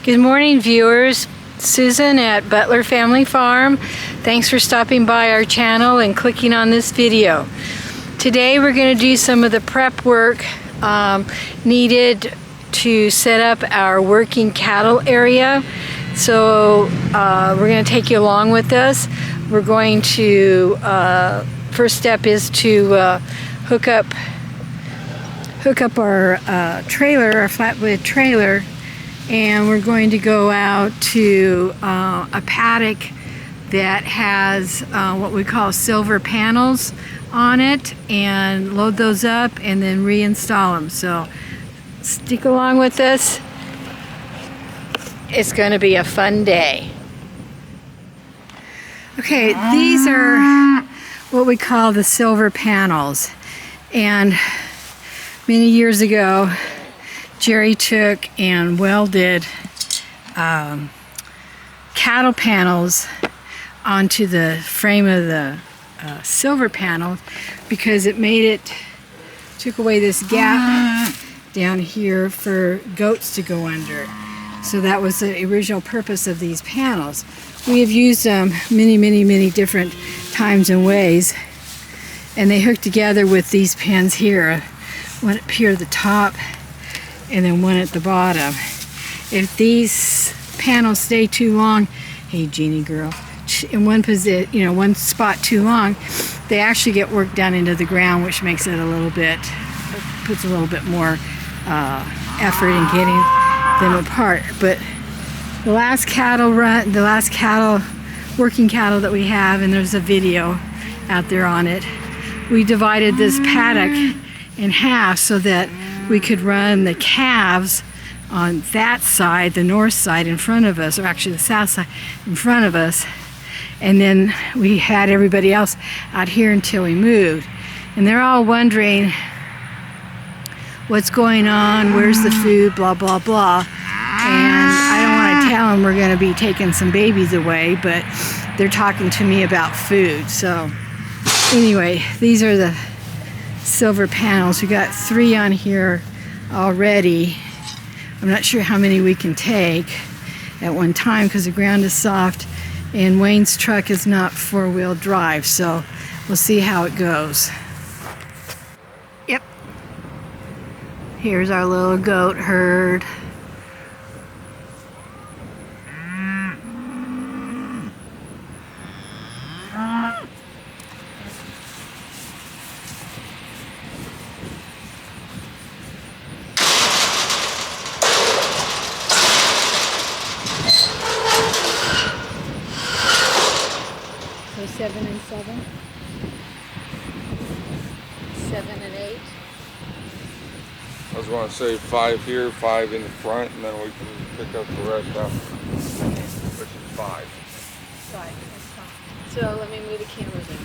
Good morning, viewers. Susan at Butler Family Farm. Thanks for stopping by our channel and clicking on this video. Today we're going to do some of the prep work needed to set up our working cattle area. So we're going to take you along with us. We're going to, first step is to hook up our trailer, our flatbed trailer, and we're going to go out to a paddock that has what we call silver panels on it, and load those up and then reinstall them. So stick along with us. It's going to be a fun day. Okay, these are what we call the silver panels, and many years ago Jerry took and welded cattle panels onto the frame of the silver panel because it took away this gap down here for goats to go under. So that was the original purpose of these panels. We have used them many different times and ways, and they hook together with these pins here, one up here at the top and then one at the bottom. If these panels stay too long, hey Jeannie girl, in one position, one spot too long, they actually get worked down into the ground, which makes it puts a little bit more effort in getting them apart. But the last working cattle that we have, and there's a video out there on it, we divided this paddock in half so that we could run the calves on that side, the north side in front of us, or actually the south side in front of us, and then we had everybody else out here until we moved. And they're all wondering what's going on, where's the food, blah blah blah. And I don't want to tell them we're going to be taking some babies away, but they're talking to me about food. So anyway, these are the silver panels. We got 3 on here already. I'm not sure how many we can take at one time because the ground is soft and Wayne's truck is not 4-wheel drive, so we'll see how it goes. Yep, here's our little goat herd. So 7 and 7, 7 and 8. I was going to say 5 here, 5 in the front, and then we can pick up the rest up, which is 5. 5, that's fine. So let me move the cameras in.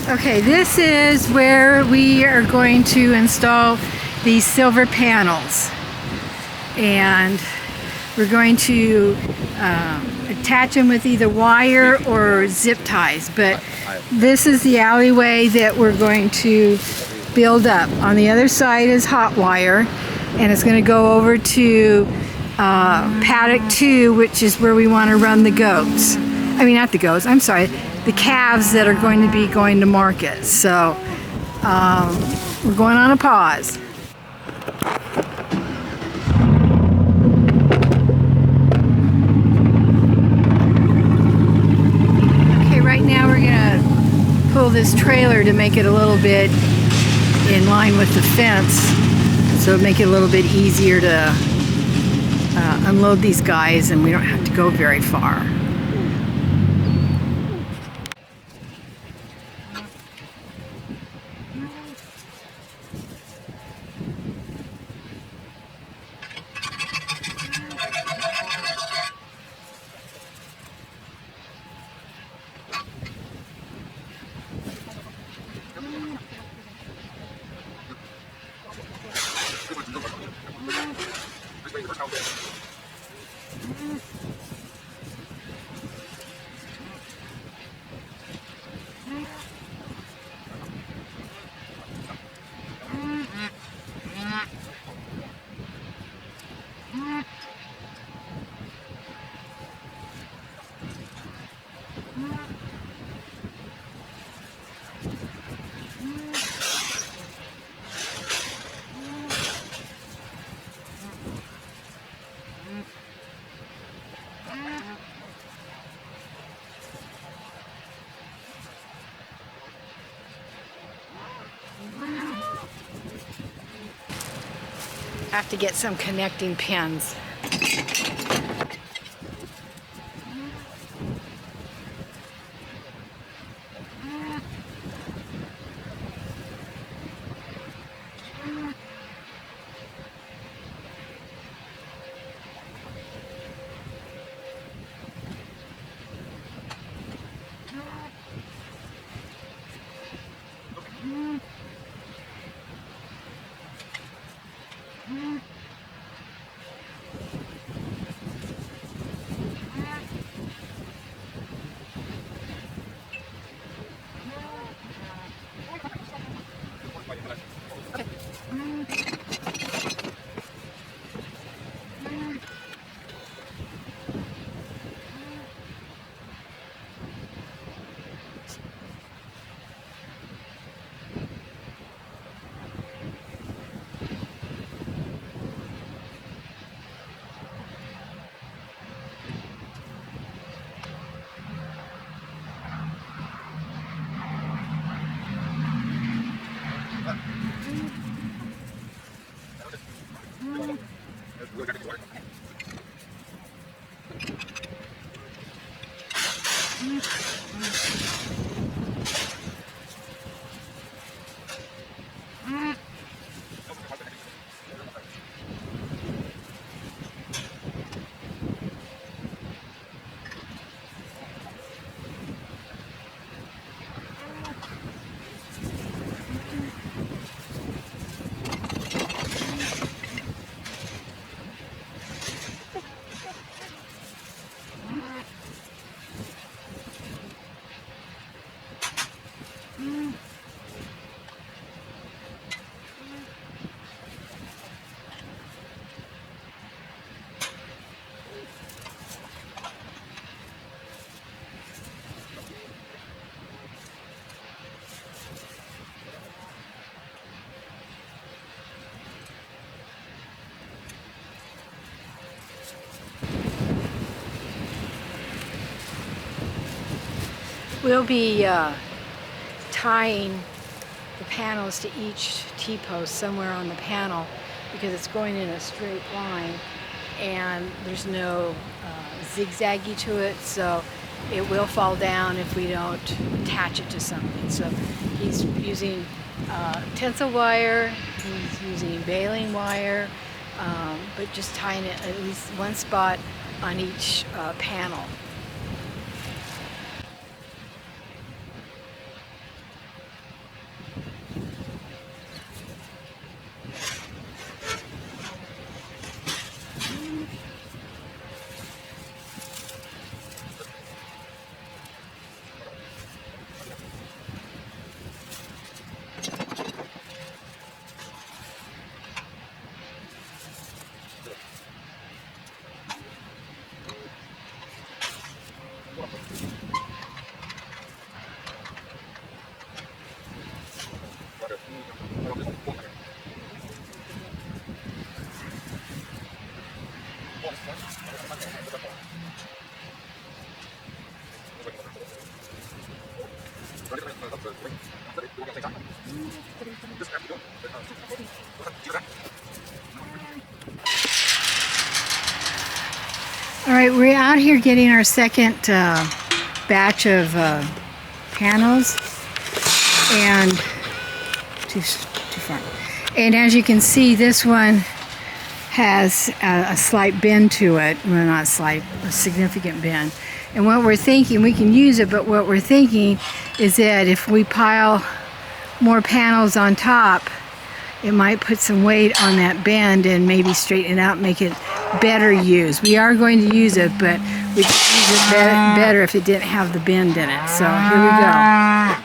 Okay, this is where we are going to install these silver panels, and we're going to attach them with either wire or zip ties, but this is the alleyway that we're going to build up. On the other side is hot wire, and it's going to go over to paddock 2, which is where we want to run the goats. I mean, not the goats, I'm sorry, the calves that are going to be going to market. So we're going on a pause. Okay, right now we're going to pull this trailer to make it a little bit in line with the fence, so make it a little bit easier to unload these guys, and we don't have to go very far. Have to get some connecting pins. We'll be tying the panels to each T-post somewhere on the panel because it's going in a straight line and there's no zigzaggy to it, so it will fall down if we don't attach it to something. So he's using tensile wire, he's using baling wire, but just tying it at least one spot on each panel. right, we're out here getting our second batch of panels, and too far. And as you can see, this one has a slight bend to it. Well, not slight, a significant bend. And what we're thinking, we can use it, but what we're thinking is that if we pile more panels on top, it might put some weight on that bend and maybe straighten it out and make it better used. We are going to use it, but we could use it better if it didn't have the bend in it. So here we go.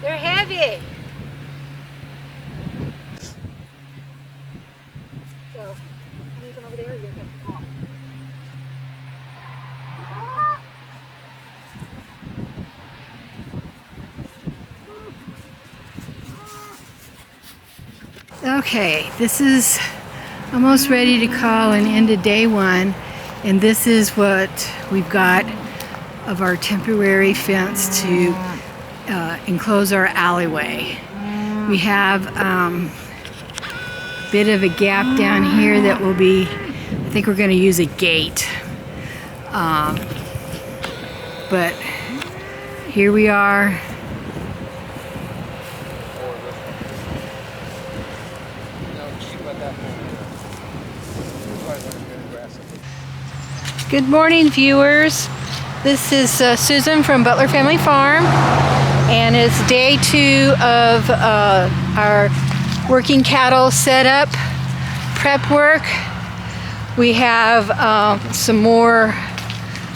They're heavy. So, leave them over there. You're good. Okay, this is almost ready to call an end of day one, and this is what we've got of our temporary fence to enclose our alleyway. We have a bit of a gap down here that will be, I think we're going to use a gate. But here we are. Good morning, viewers. This is Susan from Butler Family Farm, and it's day 2 of our working cattle setup prep work. We have some more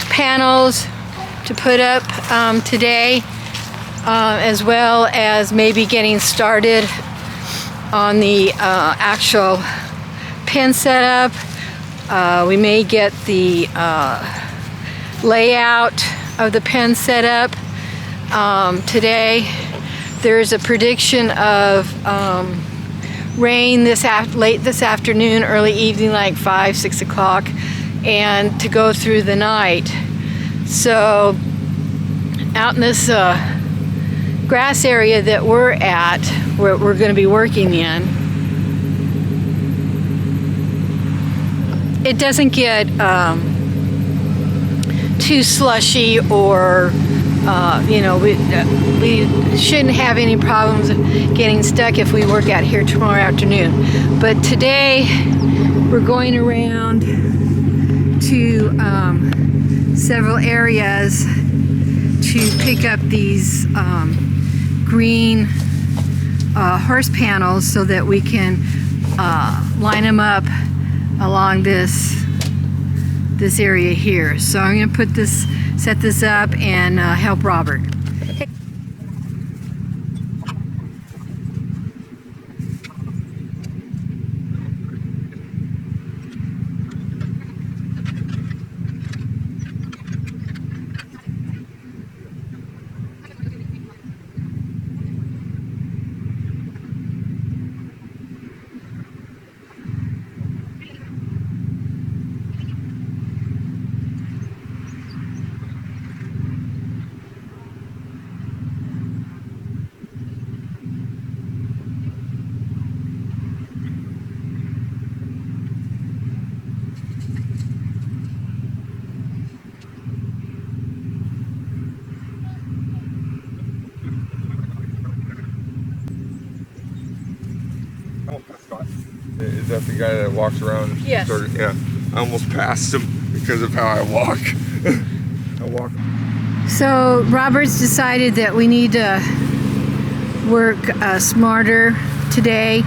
panels to put up today, as well as maybe getting started on the actual pen setup. We may get the layout of the pen set up today. There's a prediction of rain late this afternoon, early evening, like 5, 6 o'clock, and to go through the night. So out in this grass area that we're at, where we're going to be working in, it doesn't get too slushy, or we shouldn't have any problems getting stuck if we work out here tomorrow afternoon. But today we're going around to several areas to pick up these green horse panels so that we can line them up along this area here. So I'm going to set this up and help Robert. that the guy that walks around? Yes. Yeah. I almost passed him because of how I walk. I walk. So Robert's decided that we need to work smarter today.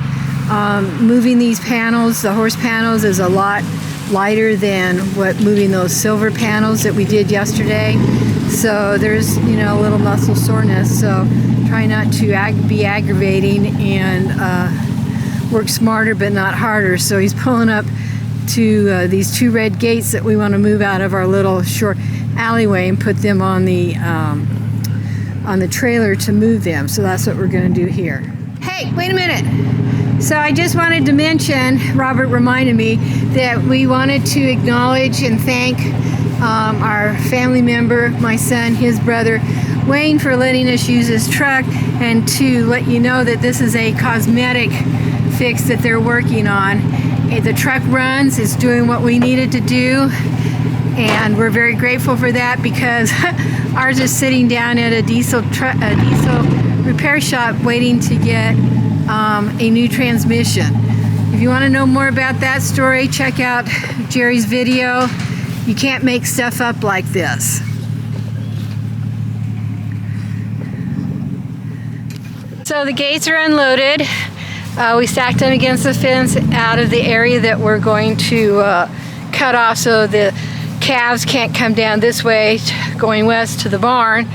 Moving these panels, the horse panels, is a lot lighter than what moving those silver panels that we did yesterday. So there's, you know, a little muscle soreness. So try not to be aggravating and work smarter but not harder. So he's pulling up to these two red gates that we want to move out of our little short alleyway and put them on the trailer to move them. So that's what we're going to do here. Hey, wait a minute. So I just wanted to mention, Robert reminded me, that we wanted to acknowledge and thank our family member, my son, his brother, Wayne, for letting us use his truck, and to let you know that this is a cosmetic fix that they're working on. The truck runs, it's doing what we needed to do, and we're very grateful for that, because ours is sitting down at a diesel repair shop waiting to get a new transmission. If you want to know more about that story, check out Jerry's video. You can't make stuff up like this. So the gates are unloaded. We stacked them against the fence out of the area that we're going to cut off so the calves can't come down this way going west to the barn.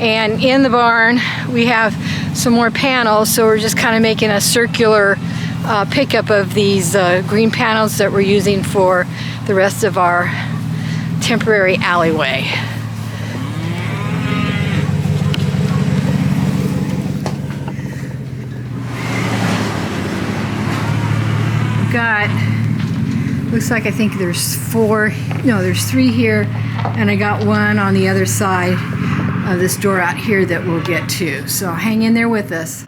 And in the barn we have some more panels, so we're just kind of making a circular pickup of these green panels that we're using for the rest of our temporary alleyway. Looks like I think there's there's 3 here, and I got 1 on the other side of this door out here that we'll get to. So hang in there with us.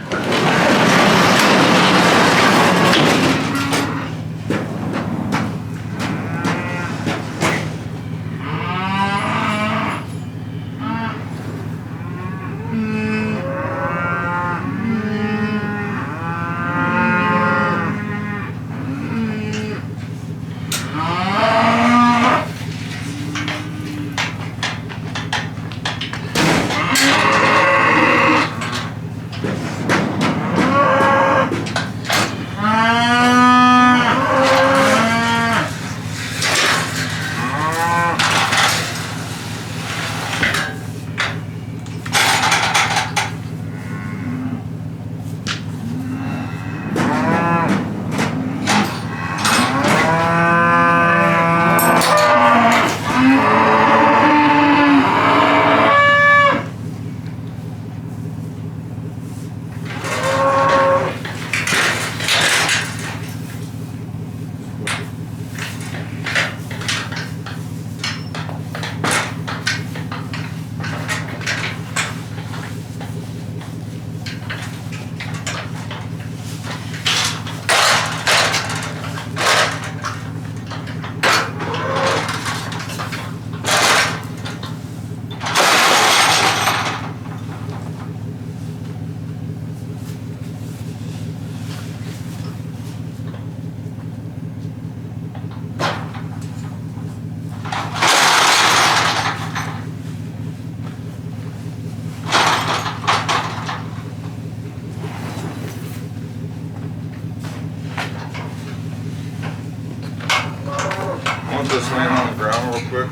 Just laying on the ground real quick.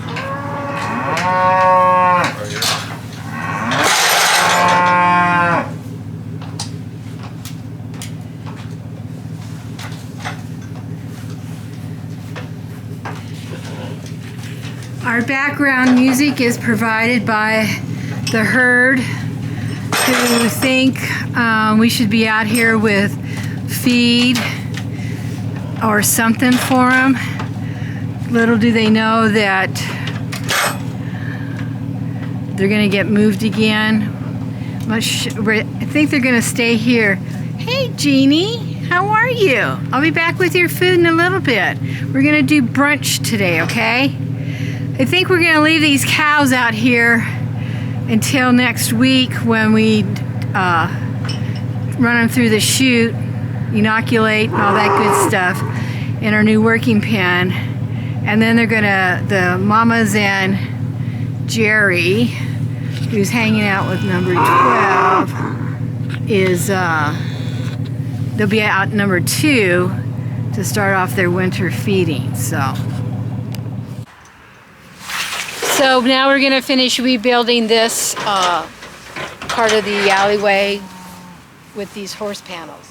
Right here. Our background music is provided by the herd, who think we should be out here with feed or something for them. Little do they know that they're going to get moved again. I think they're going to stay here. Hey, Jeannie, how are you? I'll be back with your food in a little bit. We're going to do brunch today, okay? I think we're going to leave these cows out here until next week when we run them through the chute, inoculate, and all that good stuff. in our new working pen. And then the mamas and Jerry, who's hanging out with number 12, they'll be out number 2 to start off their winter feeding. So now we're gonna finish rebuilding this part of the alleyway with these horse panels.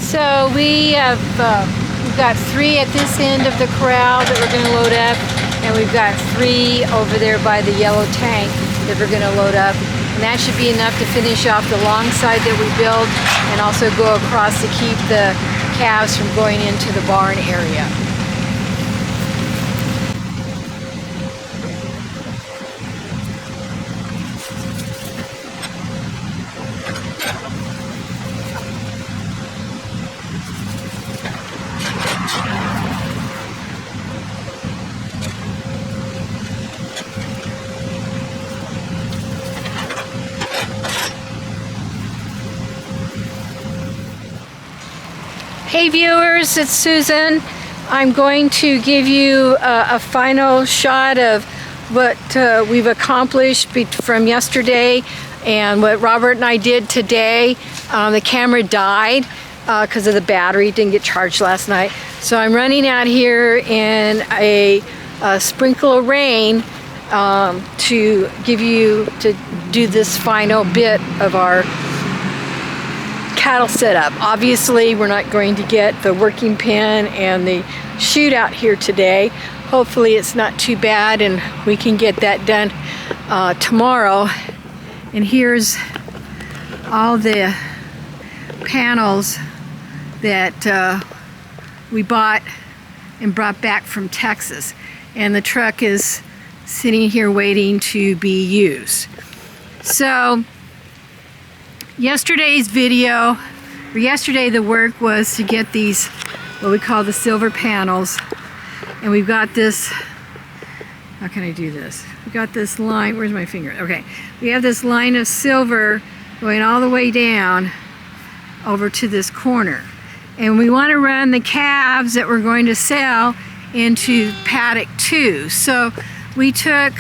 So we've got 3 at this end of the corral that we're going to load up, and we've got 3 over there by the yellow tank that we're going to load up. And that should be enough to finish off the long side that we build, and also go across to keep the calves from going into the barn area. Hey viewers, it's Susan. I'm going to give you a final shot of what we've accomplished from yesterday and what Robert and I did today. The camera died because of the battery, didn't get charged last night. So I'm running out here in a sprinkle of rain to do this final bit of our cattle setup. Obviously, we're not going to get the working pen and the chute out here today. Hopefully it's not too bad and we can get that done tomorrow. And here's all the panels that we bought and brought back from Texas. And the truck is sitting here waiting to be used. So yesterday the work was to get these, what we call the silver panels. And we've got this, how can I do this? We got this line, where's my finger? Okay, we have this line of silver going all the way down over to this corner. And we want to run the calves that we're going to sell into paddock 2. So we took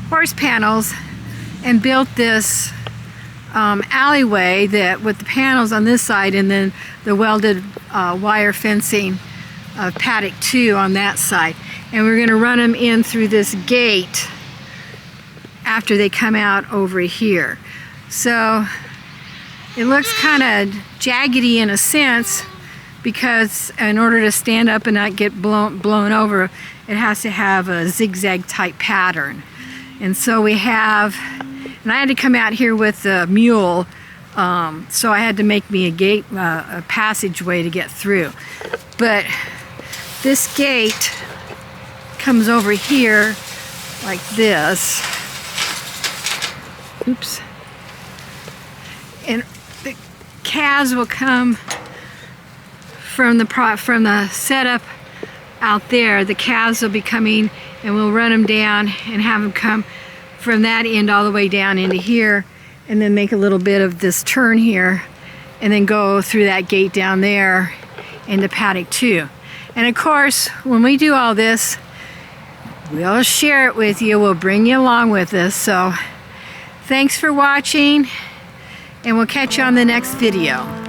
horse panels and built this alleyway that with the panels on this side and then the welded wire fencing of paddock 2 on that side. And we're going to run them in through this gate after they come out over here. So it looks kind of jaggedy in a sense because in order to stand up and not get blown over, it has to have a zigzag type pattern. And so we have, and I had to come out here with the mule, so I had to make me a gate, a passageway to get through. But this gate comes over here like this. Oops. And the calves will come from the setup out there. The calves will be coming and we'll run them down and have them come from that end all the way down into here and then make a little bit of this turn here and then go through that gate down there into paddock 2. And of course, when we do all this, we'll share it with you. We'll bring you along with us. So thanks for watching, and we'll catch you on the next video.